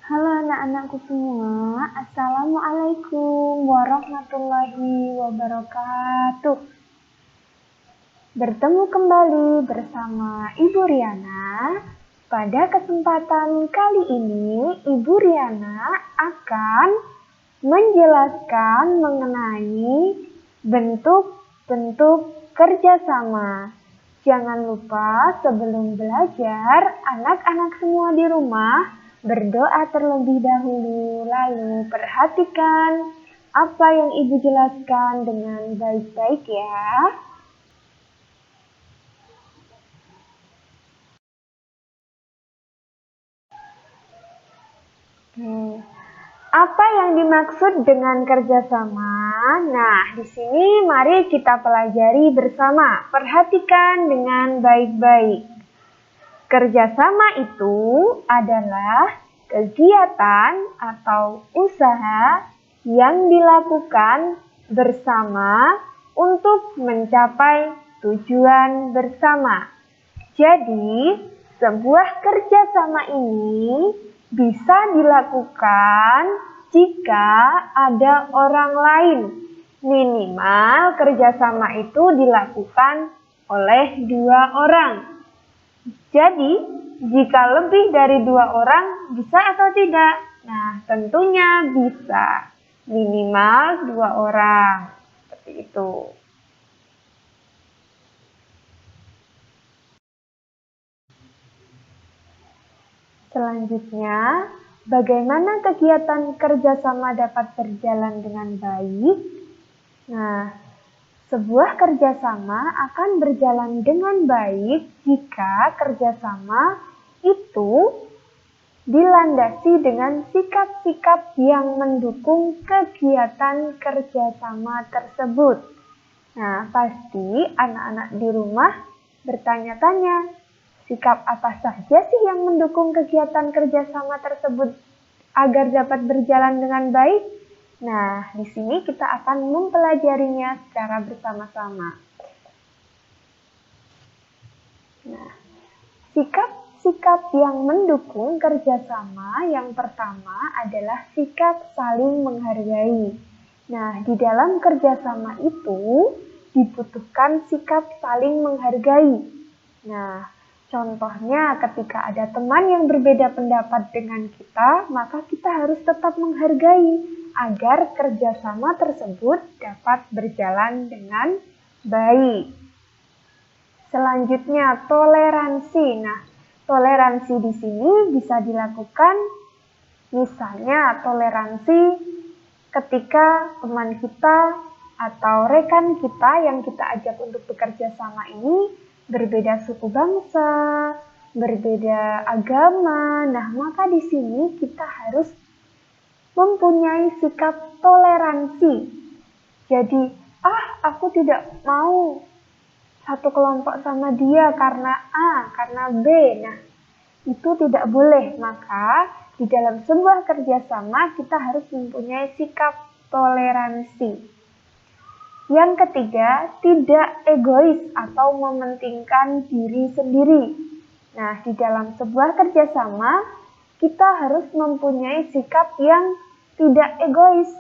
Halo anak-anakku semua, Assalamualaikum warahmatullahi wabarakatuh. Bertemu kembali bersama Ibu Riana. Pada kesempatan kali ini, Ibu Riana akan menjelaskan mengenai bentuk-bentuk kerjasama. Jangan lupa sebelum belajar, anak-anak semua di rumah berdoa terlebih dahulu, lalu perhatikan apa yang Ibu jelaskan dengan baik-baik ya. Apa yang dimaksud dengan kerjasama? Nah, di sini mari kita pelajari bersama. Perhatikan dengan baik-baik. Kerjasama itu adalah kegiatan atau usaha yang dilakukan bersama untuk mencapai tujuan bersama. Jadi, sebuah kerjasama ini bisa dilakukan jika ada orang lain. Minimal kerjasama itu dilakukan oleh 2 orang. Jadi, jika lebih dari 2 orang, bisa atau tidak? Nah, tentunya bisa. Minimal 2 orang. Seperti itu. Selanjutnya, bagaimana kegiatan kerjasama dapat berjalan dengan baik? Nah, sebuah kerjasama akan berjalan dengan baik jika kerjasama itu dilandasi dengan sikap-sikap yang mendukung kegiatan kerjasama tersebut. Nah, pasti anak-anak di rumah bertanya-tanya, sikap apa saja sih yang mendukung kegiatan kerjasama tersebut agar dapat berjalan dengan baik? Nah, di sini kita akan mempelajarinya secara bersama-sama. Nah, sikap-sikap yang mendukung kerjasama yang pertama adalah sikap saling menghargai. Nah, di dalam kerjasama itu dibutuhkan sikap saling menghargai. Nah, contohnya ketika ada teman yang berbeda pendapat dengan kita, maka kita harus tetap menghargai agar kerjasama tersebut dapat berjalan dengan baik. Selanjutnya, toleransi. Nah, toleransi di sini bisa dilakukan misalnya toleransi ketika teman kita atau rekan kita yang kita ajak untuk bekerja sama ini berbeda suku bangsa, berbeda agama. Nah, maka di sini kita harus mempunyai sikap toleransi. Jadi, aku tidak mau satu kelompok sama dia karena A, karena B. Nah, itu tidak boleh. Maka, di dalam sebuah kerjasama kita harus mempunyai sikap toleransi. Yang ketiga, tidak egois atau mementingkan diri sendiri. Nah, di dalam sebuah kerjasama, kita harus mempunyai sikap yang tidak egois.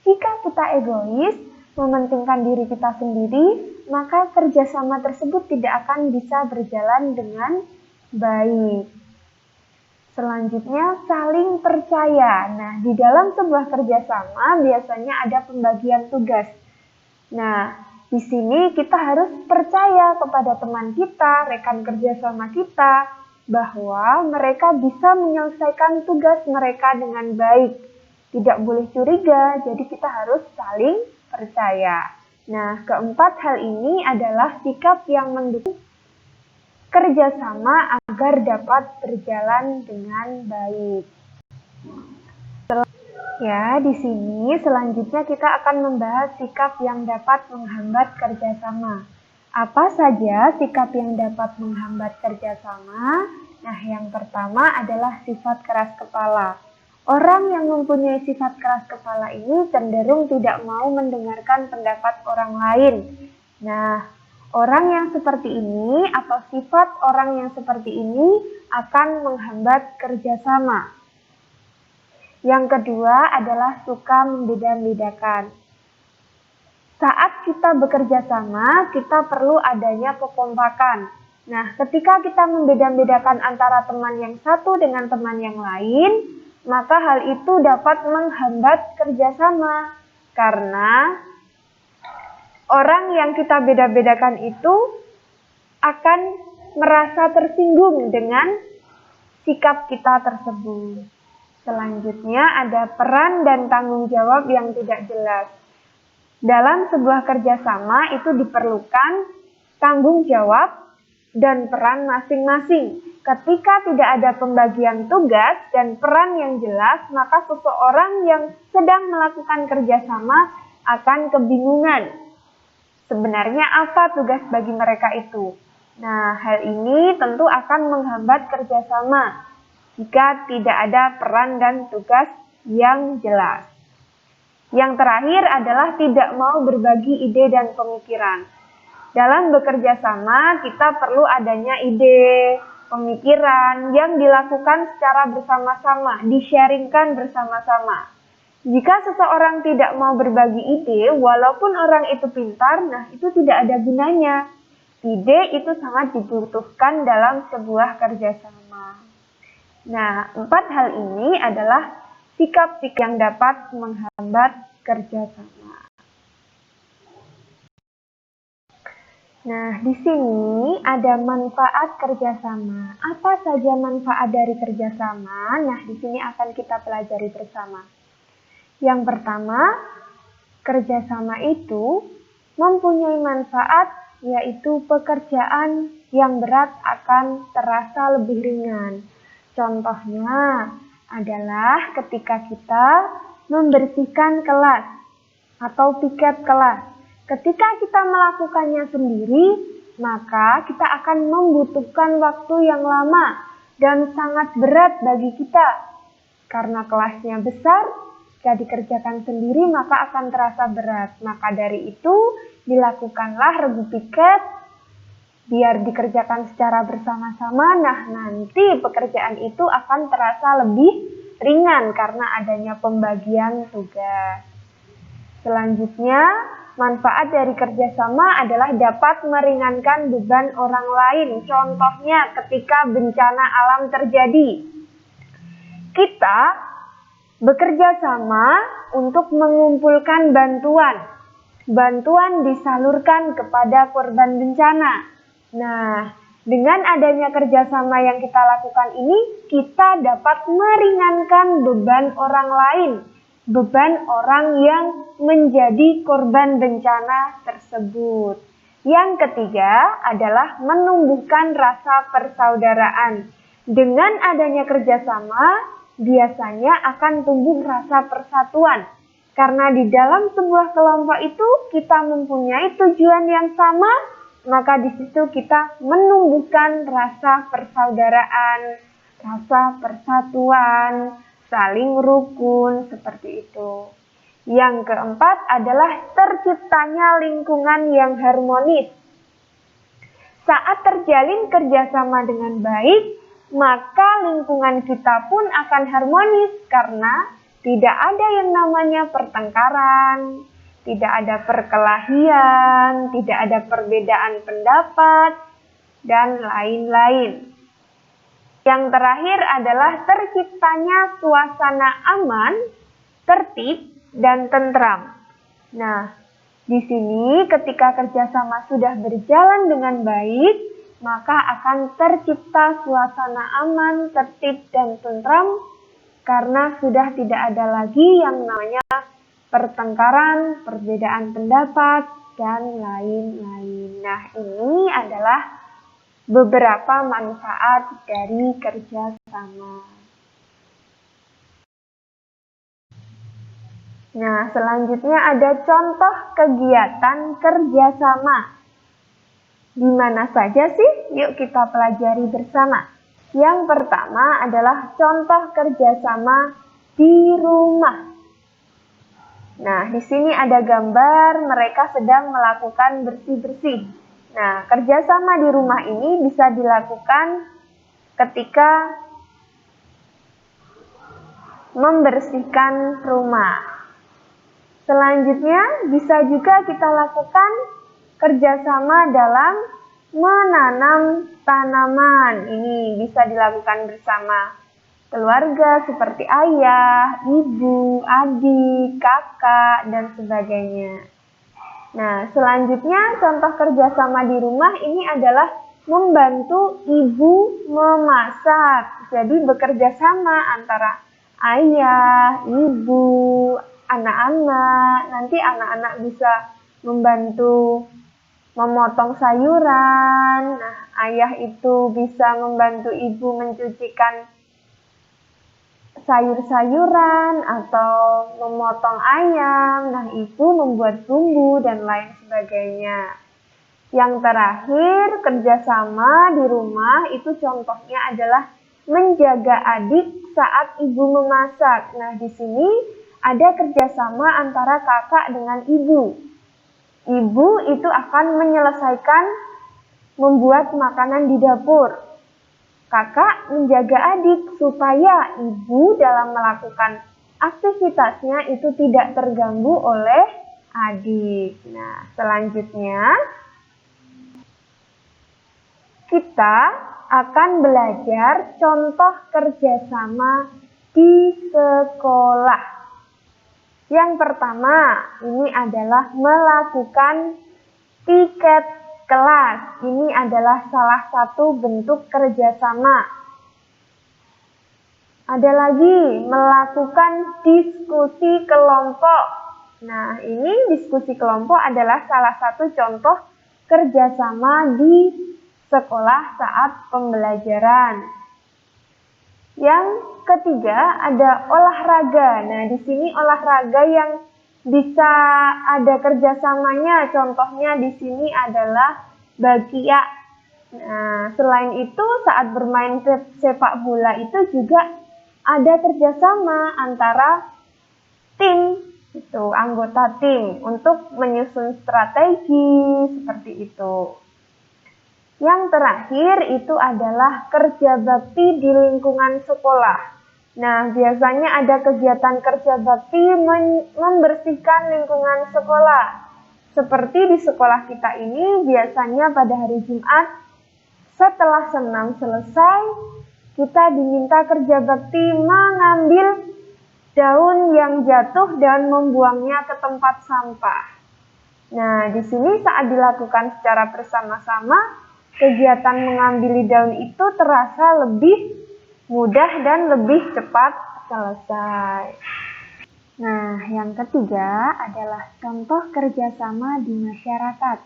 Jika kita egois, mementingkan diri kita sendiri, maka kerjasama tersebut tidak akan bisa berjalan dengan baik. Selanjutnya, saling percaya. Nah, di dalam sebuah kerjasama biasanya ada pembagian tugas. Nah, di sini kita harus percaya kepada teman kita, rekan kerjasama kita, bahwa mereka bisa menyelesaikan tugas mereka dengan baik. Tidak boleh curiga, jadi kita harus saling percaya. Nah, keempat hal ini adalah sikap yang mendukung kerjasama agar dapat berjalan dengan baik. Ya, di sini selanjutnya kita akan membahas sikap yang dapat menghambat kerjasama. Apa saja sikap yang dapat menghambat kerjasama? Nah, yang pertama adalah sifat keras kepala. Orang yang mempunyai sifat keras kepala ini cenderung tidak mau mendengarkan pendapat orang lain. Nah, orang yang seperti ini atau sifat orang yang seperti ini akan menghambat kerjasama. Yang kedua adalah suka membeda-bedakan. Saat kita bekerja sama, kita perlu adanya kekompakan. Nah, ketika kita membeda-bedakan antara teman yang satu dengan teman yang lain, maka hal itu dapat menghambat kerjasama. Karena orang yang kita beda-bedakan itu akan merasa tersinggung dengan sikap kita tersebut. Selanjutnya ada peran dan tanggung jawab yang tidak jelas. Dalam sebuah kerjasama itu diperlukan tanggung jawab dan peran masing-masing. Ketika tidak ada pembagian tugas dan peran yang jelas, maka seseorang yang sedang melakukan kerjasama akan kebingungan. Sebenarnya apa tugas bagi mereka itu? Nah, hal ini tentu akan menghambat kerjasama jika tidak ada peran dan tugas yang jelas. Yang terakhir adalah tidak mau berbagi ide dan pemikiran. Dalam bekerja sama, kita perlu adanya ide, pemikiran yang dilakukan secara bersama-sama, di-sharingkan bersama-sama. Jika seseorang tidak mau berbagi ide, walaupun orang itu pintar, nah itu tidak ada gunanya. Ide itu sangat dibutuhkan dalam sebuah kerjasama. Nah, 4 hal ini adalah sikap-sikap yang dapat menghambat kerjasama. Nah, di sini ada manfaat kerjasama. Apa saja manfaat dari kerjasama? Nah, di sini akan kita pelajari bersama. Yang pertama, kerjasama itu mempunyai manfaat, yaitu pekerjaan yang berat akan terasa lebih ringan. Contohnya adalah ketika kita membersihkan kelas atau piket kelas. Ketika kita melakukannya sendiri, maka kita akan membutuhkan waktu yang lama dan sangat berat bagi kita. Karena kelasnya besar, jika dikerjakan sendiri maka akan terasa berat. Maka dari itu, dilakukanlah regu piket, biar dikerjakan secara bersama-sama. Nah, nanti pekerjaan itu akan terasa lebih ringan karena adanya pembagian tugas. Selanjutnya, manfaat dari kerjasama adalah dapat meringankan beban orang lain. Contohnya ketika bencana alam terjadi. Kita bekerja sama untuk mengumpulkan bantuan. Bantuan disalurkan kepada korban bencana. Nah, dengan adanya kerjasama yang kita lakukan ini, kita dapat meringankan beban orang lain, beban orang yang menjadi korban bencana tersebut. Yang ketiga adalah menumbuhkan rasa persaudaraan. Dengan adanya kerjasama, biasanya akan tumbuh rasa persatuan. Karena di dalam sebuah kelompok itu kita mempunyai tujuan yang sama, maka di situ kita menumbuhkan rasa persaudaraan, rasa persatuan, saling rukun, seperti itu. Yang keempat adalah terciptanya lingkungan yang harmonis. Saat terjalin kerjasama dengan baik, maka lingkungan kita pun akan harmonis karena tidak ada yang namanya pertengkaran, tidak ada perkelahian, tidak ada perbedaan pendapat, dan lain-lain. Yang terakhir adalah terciptanya suasana aman, tertib, dan tentram. Nah, di sini ketika kerjasama sudah berjalan dengan baik, maka akan tercipta suasana aman, tertib, dan tentram karena sudah tidak ada lagi yang namanya pertengkaran, perbedaan pendapat, dan lain-lain. Nah, ini adalah beberapa manfaat dari kerjasama. Nah, selanjutnya ada contoh kegiatan kerjasama. Di mana saja sih? Yuk kita pelajari bersama. Yang pertama adalah contoh kerjasama di rumah. Nah, di sini ada gambar mereka sedang melakukan bersih-bersih. Nah, kerjasama di rumah ini bisa dilakukan ketika membersihkan rumah. Selanjutnya bisa juga kita lakukan kerjasama dalam menanam tanaman. Ini bisa dilakukan bersama keluarga seperti ayah, ibu, adik, kakak, dan sebagainya. Nah, selanjutnya contoh kerjasama di rumah ini adalah membantu ibu memasak. Jadi bekerja sama antara ayah, ibu, anak-anak. Nanti anak-anak bisa membantu memotong sayuran. Nah, ayah itu bisa membantu ibu mencucikan sayur-sayuran atau memotong ayam. Nah, ibu membuat bumbu dan lain sebagainya. Yang terakhir, kerjasama di rumah itu contohnya adalah menjaga adik saat ibu memasak. Nah, di sini ada kerjasama antara kakak dengan ibu. Ibu itu akan menyelesaikan membuat makanan di dapur. Kakak menjaga adik supaya ibu dalam melakukan aktivitasnya itu tidak terganggu oleh adik. Nah, selanjutnya kita akan belajar contoh kerjasama di sekolah. Yang pertama, ini adalah melakukan piket kelas. Ini adalah salah satu bentuk kerjasama. Ada lagi, melakukan diskusi kelompok. Nah, ini diskusi kelompok adalah salah satu contoh kerjasama di sekolah saat pembelajaran. Yang ketiga ada olahraga. Nah, di sini olahraga yang bisa ada kerjasamanya. Contohnya di sini adalah bakia. Nah, selain itu saat bermain sepak bola itu juga ada kerjasama antara tim, itu anggota tim untuk menyusun strategi seperti itu. Yang terakhir itu adalah kerja bakti di lingkungan sekolah. Nah, biasanya ada kegiatan kerja bakti membersihkan lingkungan sekolah. Seperti di sekolah kita ini, biasanya pada hari Jumat, setelah senam selesai, kita diminta kerja bakti mengambil daun yang jatuh dan membuangnya ke tempat sampah. Nah, di sini saat dilakukan secara bersama-sama, kegiatan mengambil daun itu terasa lebih mudah dan lebih cepat selesai. Nah, yang ketiga adalah contoh kerjasama di masyarakat.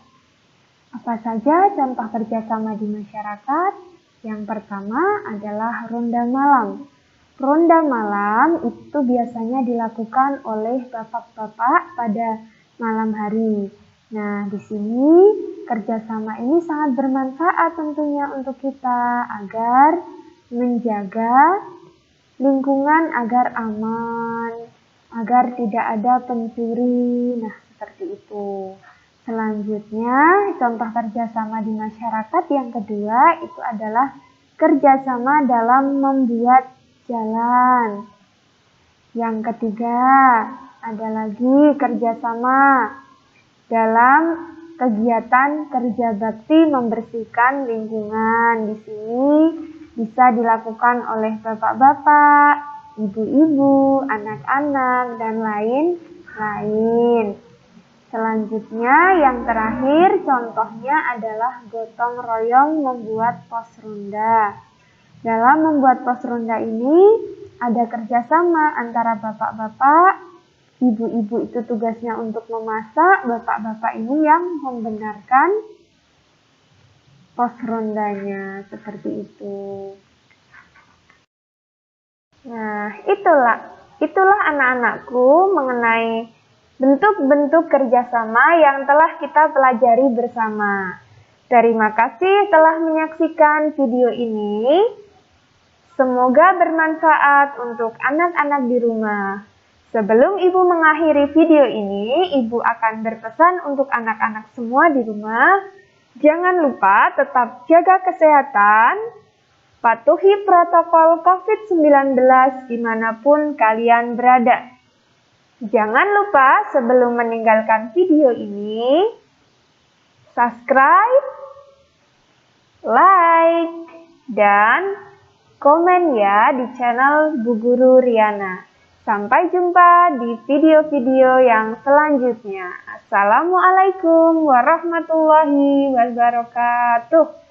Apa saja contoh kerjasama di masyarakat? Yang pertama adalah ronda malam. Ronda malam itu biasanya dilakukan oleh bapak-bapak pada malam hari. Nah, di sini kerjasama ini sangat bermanfaat tentunya untuk kita agar menjaga lingkungan agar aman, agar tidak ada pencuri. Nah, seperti itu. Selanjutnya, contoh kerjasama di masyarakat yang kedua itu adalah kerjasama dalam membuat jalan. Yang ketiga, ada lagi kerjasama dalam kegiatan kerja bakti membersihkan lingkungan. Di sini bisa dilakukan oleh bapak-bapak, ibu-ibu, anak-anak, dan lain-lain. Selanjutnya, yang terakhir contohnya adalah gotong royong membuat pos ronda. Dalam membuat pos ronda ini ada kerjasama antara bapak-bapak, ibu-ibu itu tugasnya untuk memasak, bapak-bapak ini yang membenarkan pos rondanya, seperti itu. Nah, itulah anak-anakku mengenai bentuk-bentuk kerjasama yang telah kita pelajari bersama. Terima kasih telah menyaksikan video ini. Semoga bermanfaat untuk anak-anak di rumah. Sebelum Ibu mengakhiri video ini, Ibu akan berpesan untuk anak-anak semua di rumah. Jangan lupa tetap jaga kesehatan, Patuhi protokol COVID-19 dimanapun kalian berada. Jangan lupa sebelum meninggalkan video ini, subscribe, like, dan komen ya di channel Bu Guru Riana. Sampai jumpa di video-video yang selanjutnya. Assalamualaikum warahmatullahi wabarakatuh.